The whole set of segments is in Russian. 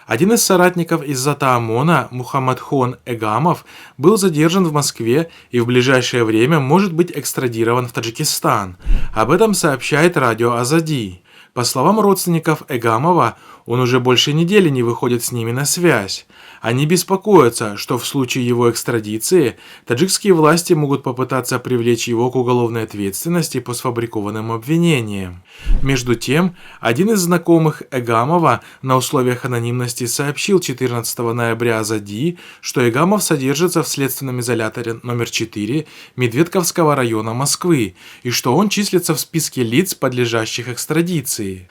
Один из соратников из Зата ОМОНа, Мухаммадхон Эгамов, был задержан в Москве и в ближайшее время может быть экстрадирован в Таджикистан. Об этом сообщает радио Азади. По словам родственников Эгамова, он уже больше недели не выходит с ними на связь. Они беспокоятся, что в случае его экстрадиции таджикские власти могут попытаться привлечь его к уголовной ответственности по сфабрикованным обвинениям. Между тем, один из знакомых Эгамова на условиях анонимности сообщил 14 ноября Азади, что Эгамов содержится в следственном изоляторе номер 4 Медведковского района Москвы и что он числится в списке лиц, подлежащих экстрадиции.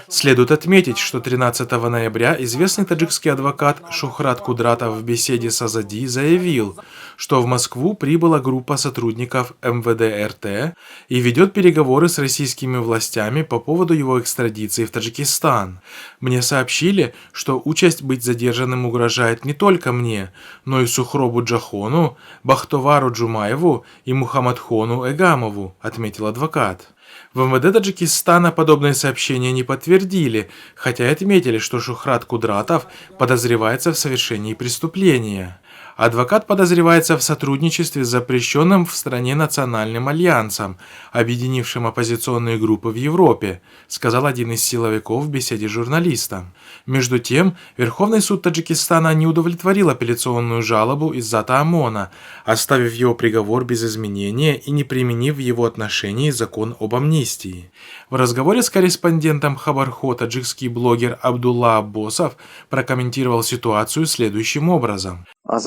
Следует отметить, что 13 ноября известный таджикский адвокат Шухрат Кудратов в беседе с Азади заявил, что в Москву прибыла группа сотрудников МВД РТ и ведет переговоры с российскими властями по поводу его экстрадиции в Таджикистан. Мне сообщили, что участь быть задержанным угрожает не только мне, но и Сухробу Джахону, Бахтовару Джумаеву и Мухаммадхону Эгамову, отметил адвокат. В МВД Таджикистана подобные сообщения не подтвердили, хотя и отметили, что Шухрат Кудратов подозревается в совершении преступления. Адвокат подозревается в сотрудничестве с запрещенным в стране национальным альянсом, объединившим оппозиционные группы в Европе, сказал один из силовиков в беседе с журналистом. Между тем, Верховный суд Таджикистана не удовлетворил апелляционную жалобу из Зата ОМОНа, оставив его приговор без изменения и не применив в его отношении закон об амнистии. В разговоре с корреспондентом Хабархо таджикский блогер Абдулла Аббосов прокомментировал ситуацию следующим образом. С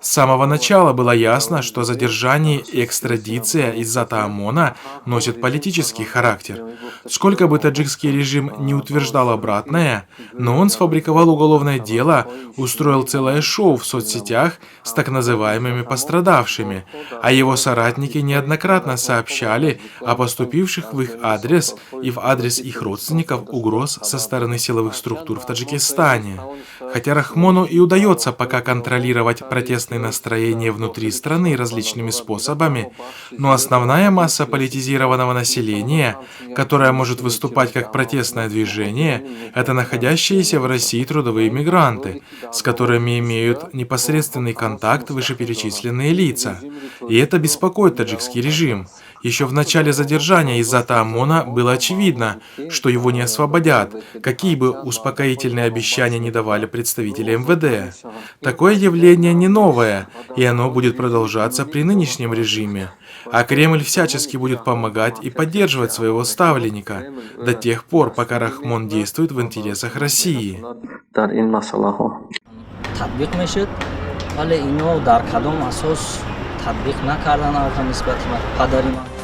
самого начала было ясно, что задержание и экстрадиция из Зата ОМОНа носят политический характер. Сколько бы таджикский режим не утверждал обратное, но он сфабриковал уголовное дело, устроил целое шоу в соцсетях с так называемыми пострадавшими, а его соратники неоднократно сообщали о поступивших в их адрес и в адрес их родственников угроз со стороны силовых структур в Таджикистане. Хотя Рахмону и удается пока контролировать протестные настроения внутри страны различными способами, но основная масса политизированного населения, которая может выступать как протестное движение, это находящиеся в России трудовые мигранты, с которыми имеют непосредственный контакт вышеперечисленные лица. И это беспокоит таджикский режим. Еще в начале задержания из Зата ОМОНа было очевидно, что его не освободят, какие бы успокоительные обещания не давали представители МВД. Такое явление не новое, и оно будет продолжаться при нынешнем режиме. А Кремль всячески будет помогать и поддерживать своего ставленника до тех пор, пока Рахмон действует в интересах России. تطبیق نکردن آقا نسبت پدری من